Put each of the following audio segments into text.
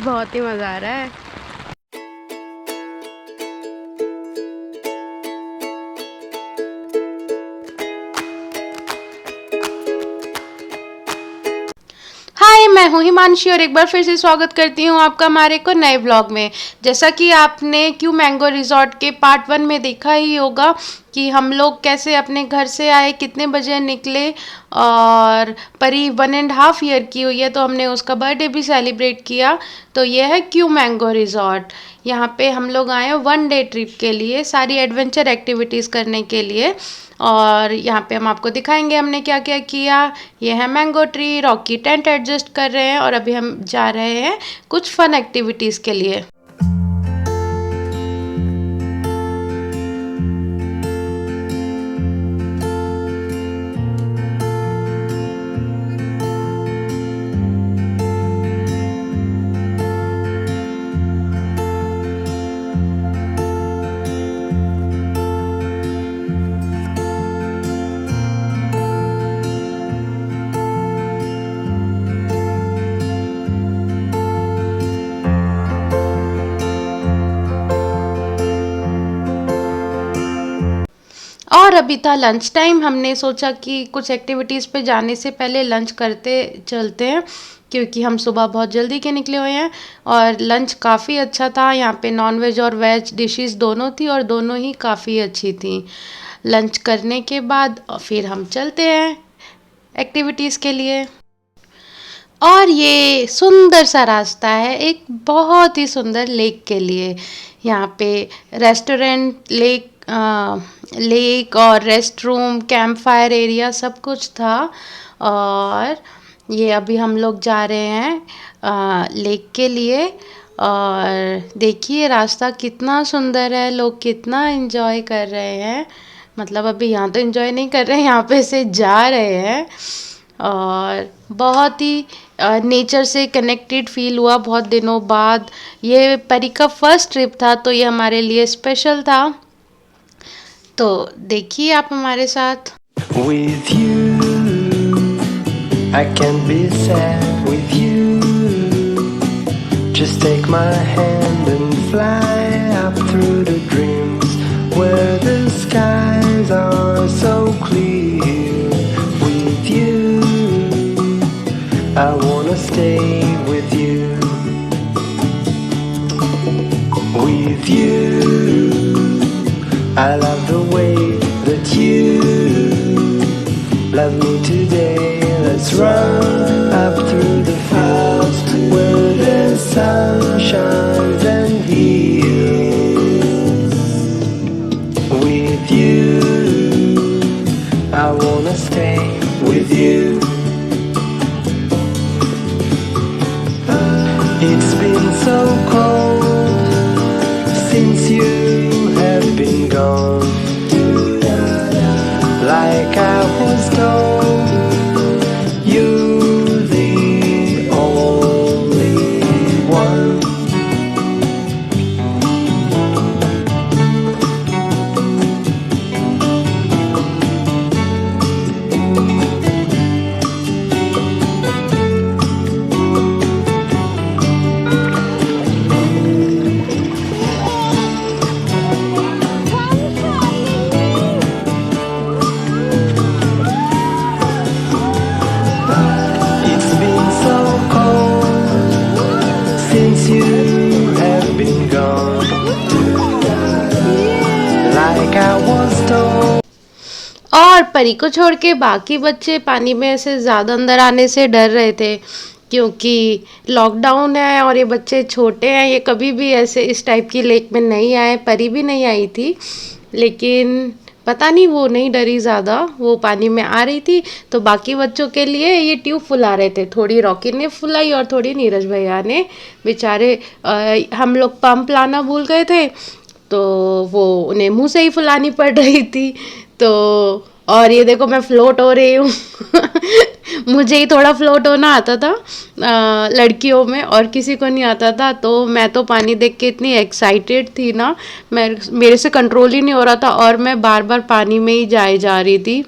बहुत ही मज़ा आ रहा है। हाय, मैं हूँ हिमांशी और एक बार फिर से स्वागत करती हूँ आपका हमारे एक और नए ब्लॉग में। जैसा कि आपने क्यू मैंगो रिजॉर्ट के पार्ट 1 में देखा ही होगा कि हम लोग कैसे अपने घर से आए, कितने बजे निकले, और परी 1.5 ईयर की हुई है तो हमने उसका बर्थडे भी सेलिब्रेट किया। तो ये है क्यू मैंगो रिजॉर्ट। यहाँ पे हम लोग आए हैं 1 डे ट्रिप के लिए, सारी एडवेंचर एक्टिविटीज़ करने के लिए। और यहाँ पे हम आपको दिखाएंगे हमने क्या क्या किया। ये है mango tree, Rocky tent adjust कर रहे हैं और अभी हम जा रहे हैं कुछ फन एक्टिविटीज़ के लिए। और अभी था लंच टाइम, हमने सोचा कि कुछ एक्टिविटीज़ पे जाने से पहले लंच करते चलते हैं, क्योंकि हम सुबह बहुत जल्दी के निकले हुए हैं। और लंच काफ़ी अच्छा था, यहाँ पे नॉन वेज और वेज डिशेस दोनों थी और दोनों ही काफ़ी अच्छी थी। लंच करने के बाद फिर हम चलते हैं एक्टिविटीज़ के लिए। और ये सुंदर सा रास्ता है एक बहुत ही सुंदर लेक के लिए। यहाँ पे रेस्टोरेंट, लेक और rest room, camp fire area सब कुछ था। और ये अभी हम लोग जा रहे हैं लेक के लिए। और देखिए रास्ता कितना सुंदर है, लोग कितना एंजॉय कर रहे हैं। मतलब अभी यहाँ तो एंजॉय नहीं कर रहे हैं, यहाँ पे से जा रहे हैं। और बहुत ही नेचर से कनेक्टेड फील हुआ बहुत दिनों बाद। ये परी का फर्स्ट ट्रिप था तो ये हमारे लिए स्पेशल था। तो देखिए आप हमारे साथ। With you, I can't be sad with you. Just take my hand and fly up through the dreams where the skies are so clear. With you, I wanna stay with you. With you, I love the way that you love me today. Let's run up through the fields where the sun shines and heals. With you, I wanna stay with you. It's been so cold since you have been gone. Like I was told, you're the only one. It's been so cold since you have been gone. Like I was told. और परी को छोड़ के बाकी बच्चे पानी में ऐसे ज़्यादा अंदर आने से डर रहे थे, क्योंकि लॉकडाउन है और ये बच्चे छोटे हैं, ये कभी भी ऐसे इस टाइप की लेक में नहीं आए। परी भी नहीं आई थी, लेकिन पता नहीं वो नहीं डरी ज़्यादा, वो पानी में आ रही थी। तो बाकी बच्चों के लिए ये ट्यूब फुला रहे थे, थोड़ी रॉकी ने फुलाई और थोड़ी नीरज भैया ने। बेचारे हम लोग पंप लाना भूल गए थे तो वो उन्हें मुंह से ही फुलानी पड़ रही थी। तो और ये देखो मैं फ्लोट हो रही हूँ मुझे ही थोड़ा फ्लोट होना आता था लड़कियों में, और किसी को नहीं आता था। तो मैं तो पानी देख के इतनी एक्साइटेड थी ना, मेरे से कंट्रोल ही नहीं हो रहा था और मैं बार बार पानी में ही जा रही थी।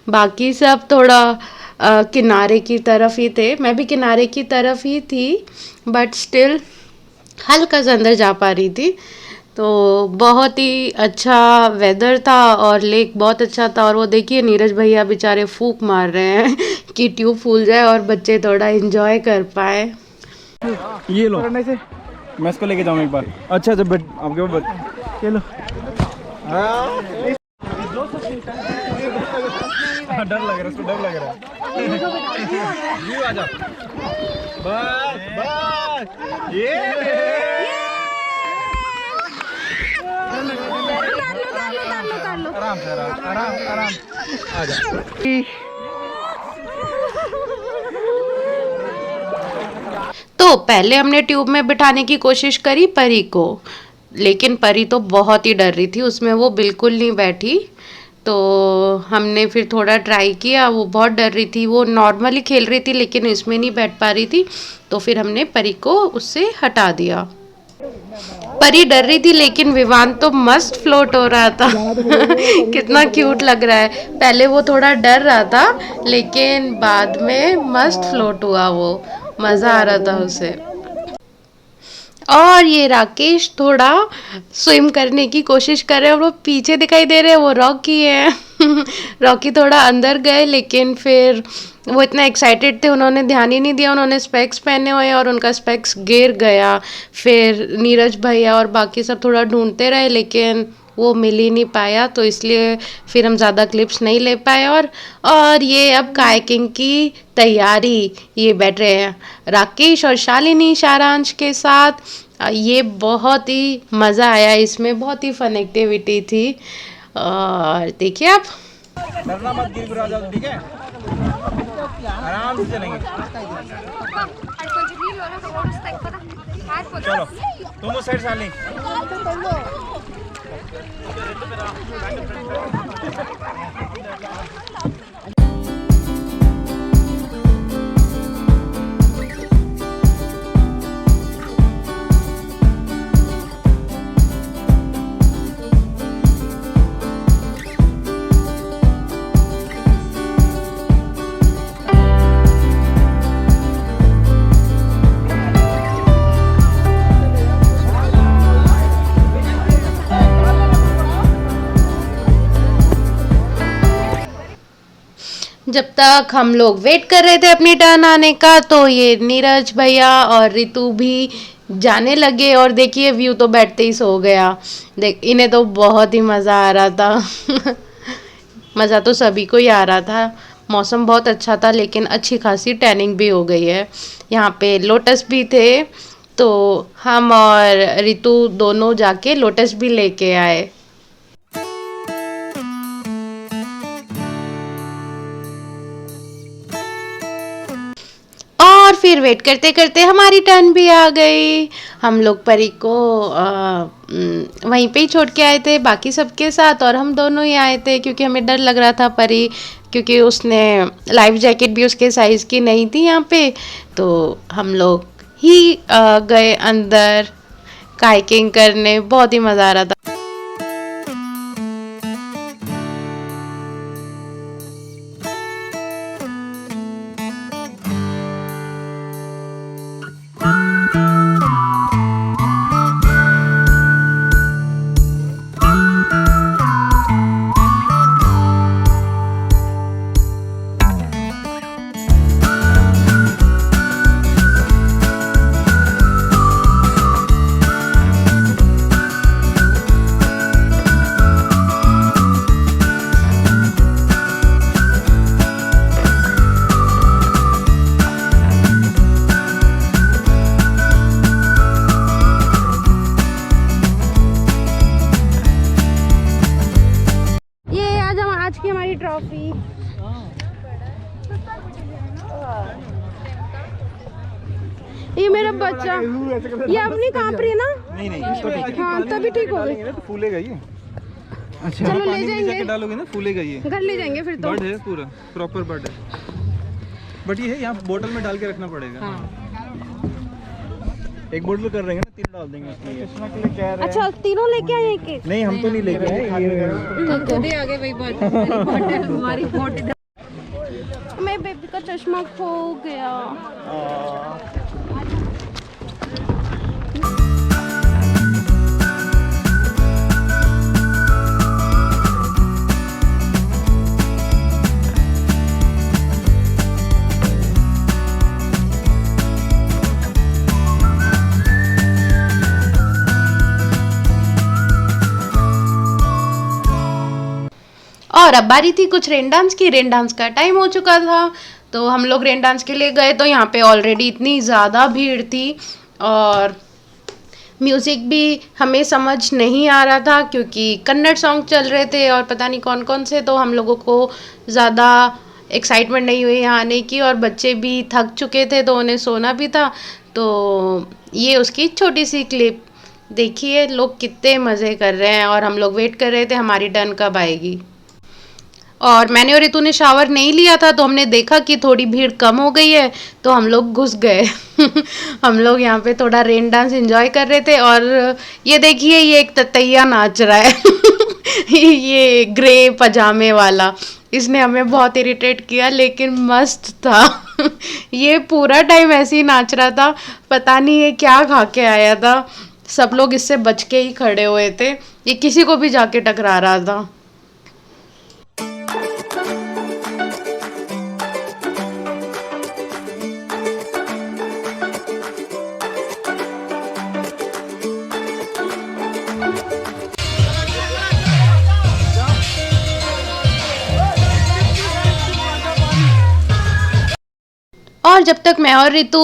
बाकी सब थोड़ा किनारे की तरफ ही थे, मैं भी किनारे की तरफ ही थी, बट स्टिल हल्का सा अंदर जा पा रही थी। तो बहुत ही अच्छा वेदर था और लेक बहुत अच्छा था। और वो देखिए नीरज भैया बेचारे फूंक मार रहे हैं कि ट्यूब फूल जाए और बच्चे थोड़ा एंजॉय कर पाए। ये लो मैं इसको लेके जाऊँ एक बार। अच्छा जब आपके पास ये लो। डर लग रहा है, इसको डर लग रहा है। आ जा बस बस ये आराम से आराम आराम आराम आ जा। तो पहले हमने ट्यूब में बिठाने की कोशिश करी परी को, लेकिन परी तो बहुत ही डर रही थी, उसमें वो बिल्कुल नहीं बैठी। तो हमने फिर थोड़ा ट्राई किया, वो बहुत डर रही थी, वो नॉर्मली खेल रही थी लेकिन इसमें नहीं बैठ पा रही थी। तो फिर हमने परी को उससे हटा दिया। परी डर रही थी लेकिन विवान तो मस्त फ्लोट हो रहा था कितना क्यूट लग रहा है। पहले वो थोड़ा डर रहा था लेकिन बाद में मस्त फ्लोट हुआ, वो मज़ा आ रहा था उसे। और ये राकेश थोड़ा स्विम करने की कोशिश कर रहे हैं, वो पीछे दिखाई दे रहे हैं, वो रॉकी है रॉकी थोड़ा अंदर गए लेकिन फिर वो इतना एक्साइटेड थे, उन्होंने ध्यान ही नहीं दिया, उन्होंने स्पेक्स पहने हुए और उनका स्पेक्स गिर गया। फिर नीरज भैया और बाकी सब थोड़ा ढूंढते रहे लेकिन वो मिल ही नहीं पाया, तो इसलिए फिर हम ज़्यादा क्लिप्स नहीं ले पाए। और ये अब कायाकिंग की तैयारी, ये बैठ रहे हैं राकेश और शालिनी सारांश के साथ। ये बहुत ही मज़ा आया, इसमें बहुत ही फन एक्टिविटी थी। और देखिए आप डरना मत, गिर गिरा जाओ ठीक है, आराम से चलेंगे। चलो तुम उस साइड शालिनी। जब तक हम लोग वेट कर रहे थे अपनी टर्न आने का, तो ये नीरज भैया और रितु भी जाने लगे। और देखिए व्यू तो बैठते ही सो गया। देख इन्हें तो बहुत ही मज़ा आ रहा था मज़ा तो सभी को ही आ रहा था। मौसम बहुत अच्छा था लेकिन अच्छी खासी टैनिंग भी हो गई है। यहाँ पे लोटस भी थे, तो हम और रितु दोनों जाके लोटस भी लेके आए। और फिर वेट करते करते हमारी टर्न भी आ गई। हम लोग परी को वहीं पे ही छोड़ के आए थे बाकी सबके साथ, और हम दोनों ही आए थे क्योंकि हमें डर लग रहा था परी, क्योंकि उसने लाइफ जैकेट भी उसके साइज़ की नहीं थी यहाँ पे। तो हम लोग ही गए अंदर कायाकिंग करने, बहुत ही मज़ा आ रहा था। ट्रॉफी ये मेरा बच्चा, ये अपनी कांप रही है ना? नहीं इसको ठीक है। हाँ तभी ठीक हो गई। तो फूलेगा ये। अच्छा चलो ले जाएंगे, डालोगे ना फूलेगा ये। घर ले जाएंगे फिर तो। बर्ड है पूरा, प्रॉपर बर्ड है, बट ये है यहाँ बोतल में डाल के रखना पड़ेगा। हाँ। एक बोतल कर रहे हैं ना, 3 डाल देंगे उसमें। अच्छा तीनों लेके आए एक? नहीं हम तो नहीं लेके आए, खुद ही आ गए भाई। मैं बेबी को चश्मा खो गया। और अब बारी थी कुछ रेन डांस की। रेन डांस का टाइम हो चुका था तो हम लोग रेन डांस के लिए गए तो यहाँ पे ऑलरेडी इतनी ज़्यादा भीड़ थी और म्यूज़िक भी हमें समझ नहीं आ रहा था क्योंकि कन्नड़ सॉन्ग चल रहे थे और पता नहीं कौन कौन से, तो हम लोगों को ज़्यादा एक्साइटमेंट नहीं हुई यहाँ आने की और बच्चे भी थक चुके थे तो उन्हें सोना भी था। तो ये उसकी छोटी सी क्लिप देखिए, लोग कितने मज़े कर रहे हैं और हम लोग वेट कर रहे थे हमारी टर्न कब आएगी। और मैंने और रितु ने शावर नहीं लिया था तो हमने देखा कि थोड़ी भीड़ कम हो गई है तो हम लोग घुस गए। हम लोग यहाँ पे थोड़ा रेन डांस एंजॉय कर रहे थे और ये देखिए ये एक ततैया नाच रहा है। ये ग्रे पजामे वाला, इसने हमें बहुत इरिटेट किया लेकिन मस्त था। ये पूरा टाइम ऐसे ही नाच रहा था, पता नहीं ये क्या खा के आया था। सब लोग इससे बच के ही खड़े हुए थे, ये किसी को भी जाके टकरा रहा था। और जब तक मैं और रितु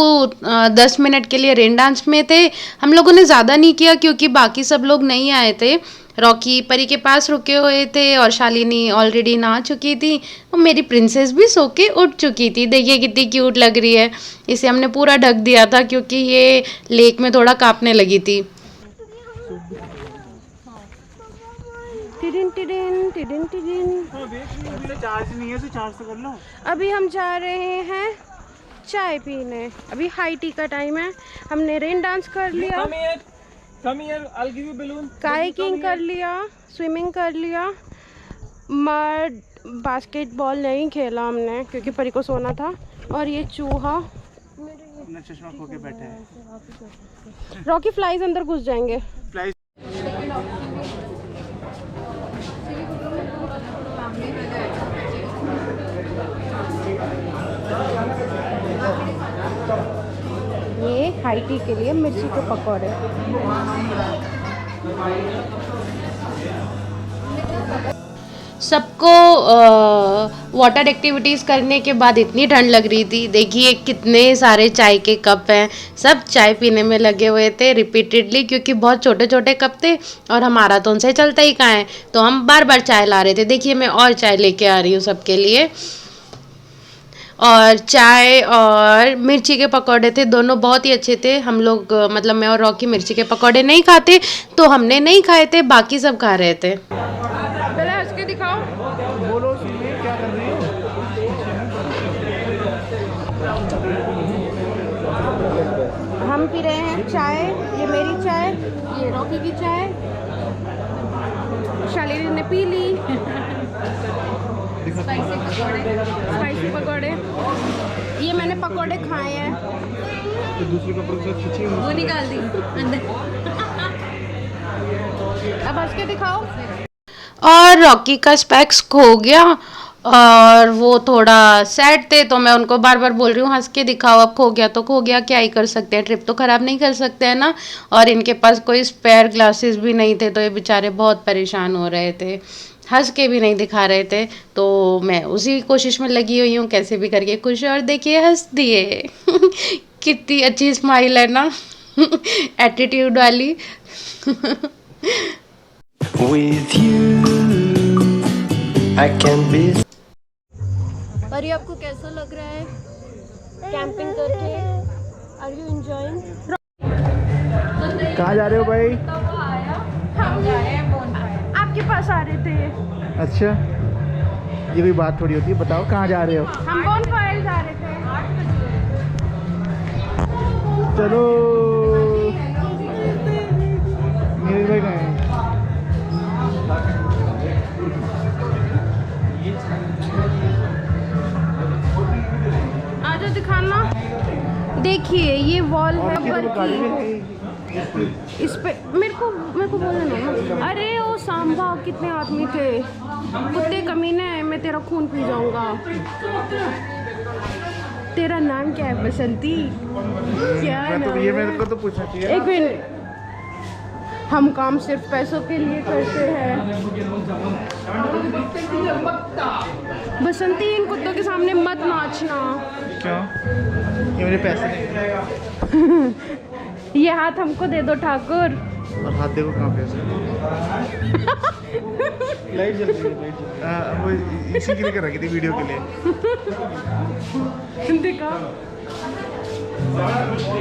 10 मिनट के लिए रेन डांस में थे, हम लोगों ने ज़्यादा नहीं किया क्योंकि बाकी सब लोग नहीं आए थे। रॉकी परी के पास रुके हुए थे और शालिनी ऑलरेडी नहा चुकी थी और मेरी प्रिंसेस भी सो के उठ चुकी थी। देखिए कितनी क्यूट लग रही है। इसे हमने पूरा ढक दिया था क्योंकि ये लेक में थोड़ा कांपने लगी थी। चार्ज नहीं है तो चार्ज तो कर लो। अभी हम जा रहे हैं चाय पीने। अभी हाई टी का टाइम है। हमने रेन डांस कर लिया, कायाकिंग कर लिया, स्विमिंग कर लिया, मड बास्केटबॉल नहीं खेला हमने क्योंकि परी को सोना था। और ये चूहा अपना चश्मा खो के बैठे हैं। रॉकी फ्लाइज अंदर घुस जाएंगे। फ्लाइज ये हाई टी के लिए मिर्ची के पकौड़े। सबको वाटर एक्टिविटीज़ करने के बाद इतनी ठंड लग रही थी। देखिए कितने सारे चाय के कप हैं, सब चाय पीने में लगे हुए थे रिपीटेडली क्योंकि बहुत छोटे छोटे कप थे और हमारा तो उनसे चलता ही कहाँ है, तो हम बार बार चाय ला रहे थे। देखिए मैं और चाय लेके आ रही हूँ सबके लिए। और चाय और मिर्ची के पकौड़े थे, दोनों बहुत ही अच्छे थे। हम लोग मतलब मैं और रॉकी मिर्ची के पकौड़े नहीं खाते तो हमने नहीं खाए थे, बाकी सब खा रहे थे। पहले हंस के दिखाओ। बोलो सुनिए क्या कर रही हो। हम पी रहे हैं चाय, ये मेरी चाय, ये रॉकी की चाय, शालिनी ने पी ली। स्पाइसी पकौड़े, ये मैंने पकौड़े खाए हैं। तो दूसरे कपड़ों के साथ खींची वो निकाल दी अंदर। अब हंस के दिखाओ। और रॉकी का स्पेक्स खो गया और वो थोड़ा सैड थे तो मैं उनको बार बार बोल रही हूँ हंस के दिखाओ, अब खो गया तो खो गया, क्या ही कर सकते हैं, ट्रिप तो ख़राब नहीं कर सकते हैं ना। और इनके पास कोई स्पेयर ग्लासेस भी नहीं थे तो ये बेचारे बहुत परेशान हो रहे थे, हंस के भी नहीं दिखा रहे थे। तो मैं उसी कोशिश में लगी हुई हूँ कैसे भी करके खुश, और देखिए हंस दिए। कितनी अच्छी स्माइल है ना, एटीट्यूड वाली। With you, I can be. अरे आपको कैसा लग रहा है कैंपिंग करके? Are you enjoying? कहाँ जा रहे हो भाई? हम आपके पास आ रहे थे। अच्छा ये कोई बात थोड़ी होती है, बताओ कहाँ जा रहे हो? हम बॉनफायर जा रहे थे। चलो मेरे भाई कहाँ हैं? वॉल है ऊपर की, इस पे मेरे को बोलना ना। अरे ओ सांबा, कितने आदमी थे, कुत्ते कमीने हैं, मैं तेरा खून पी जाऊंगा। तेरा नाम क्या है? बसंती? क्या नाम है? मेरे को तो पूछना चाहिए। एक मिनट, हम काम सिर्फ पैसों के लिए करते हैं। बसंती, इन कुत्तों के सामने मत नाचना। क्यों? ये मेरे पैसे नहीं। ये हाथ हमको दे दो ठाकुर। और हाथ देखो कहाँ पे लाइट जल रही है, लाइट जल रही है। वो इसी के लिए कर रखी थी, वीडियो के लिए। देखा,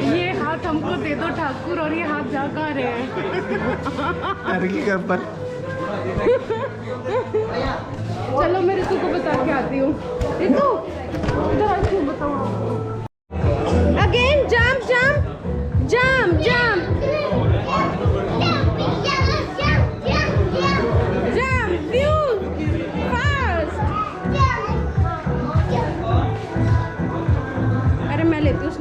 ये हाथ हमको दे दो ठाकुर, और ये हाथ जा कहाँ रहे हैं? अरे की कर पर। चलो मैं ऋतु को बता के आती हूँ। ऋतु, इधर क्यों बताओ? Again jump jump jump jump jump, fast. अरे मैं लेती हूँ।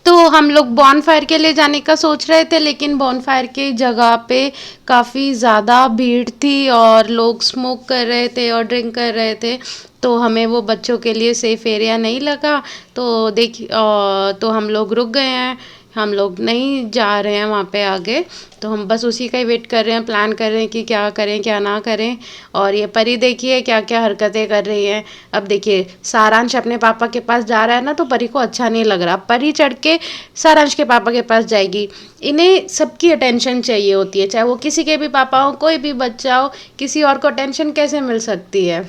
तो हम लोग बॉनफायर के लिए जाने का सोच रहे थे, लेकिन बॉनफायर की जगह पे काफ़ी ज़्यादा भीड़ थी और लोग स्मोक कर रहे थे और ड्रिंक कर रहे थे, तो हमें वो बच्चों के लिए सेफ़ एरिया नहीं लगा। तो तो हम लोग रुक गए हैं, हम लोग नहीं जा रहे हैं वहाँ पे आगे। तो हम बस उसी का ही वेट कर रहे हैं, प्लान कर रहे हैं कि क्या करें क्या ना करें। और ये परी देखिए क्या क्या हरकतें कर रही है। अब देखिए, सारांश अपने पापा के पास जा रहा है ना, तो परी को अच्छा नहीं लग रहा। परी चढ़ के सारांश के पापा के पास जाएगी। इन्हें सबकी अटेंशन चाहिए होती है, चाहे वो किसी के भी पापा हो, कोई भी बच्चा हो, किसी और को अटेंशन कैसे मिल सकती है।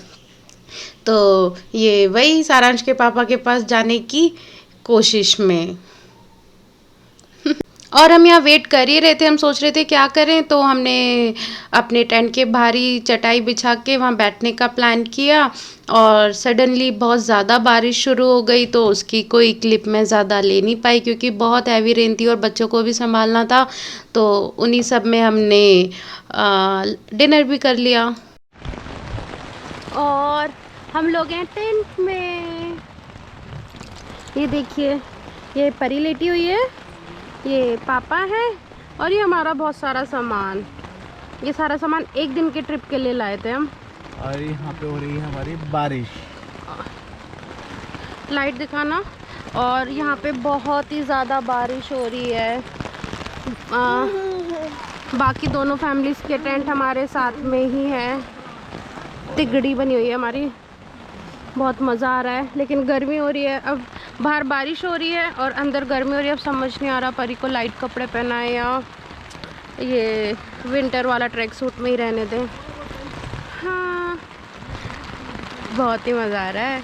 तो ये वही सारांश के पापा के पास जाने की कोशिश में। और हम यहाँ वेट कर ही रहे थे, हम सोच रहे थे क्या करें, तो हमने अपने टेंट के बाहर ही चटाई बिछा के वहाँ बैठने का प्लान किया। और सडनली बहुत ज़्यादा बारिश शुरू हो गई, तो उसकी कोई क्लिप मैं ज़्यादा ले नहीं पाई, क्योंकि बहुत हैवी रेन थी और बच्चों को भी संभालना था। तो उन्हीं सब में हमने डिनर भी कर लिया। और हम लोग हैं टेंट में। ये देखिए, ये परी लेटी हुई है, ये पापा है, और ये हमारा बहुत सारा सामान। ये सारा सामान एक दिन के ट्रिप के लिए लाए थे हम। और यहाँ पे हो रही है हमारी बारिश। लाइट दिखाना। और यहाँ पे बहुत ही ज़्यादा बारिश हो रही है। बाकी दोनों फैमिलीज़ के टेंट हमारे साथ में ही है। तिगड़ी बनी हुई है हमारी, बहुत मज़ा आ रहा है। लेकिन गर्मी हो रही है, अब बाहर बारिश हो रही है और अंदर गर्मी हो रही है। अब समझ नहीं आ रहा परी को लाइट कपड़े पहनाए या ये विंटर वाला ट्रैक सूट में ही रहने दें। हाँ, बहुत ही मज़ा आ रहा है।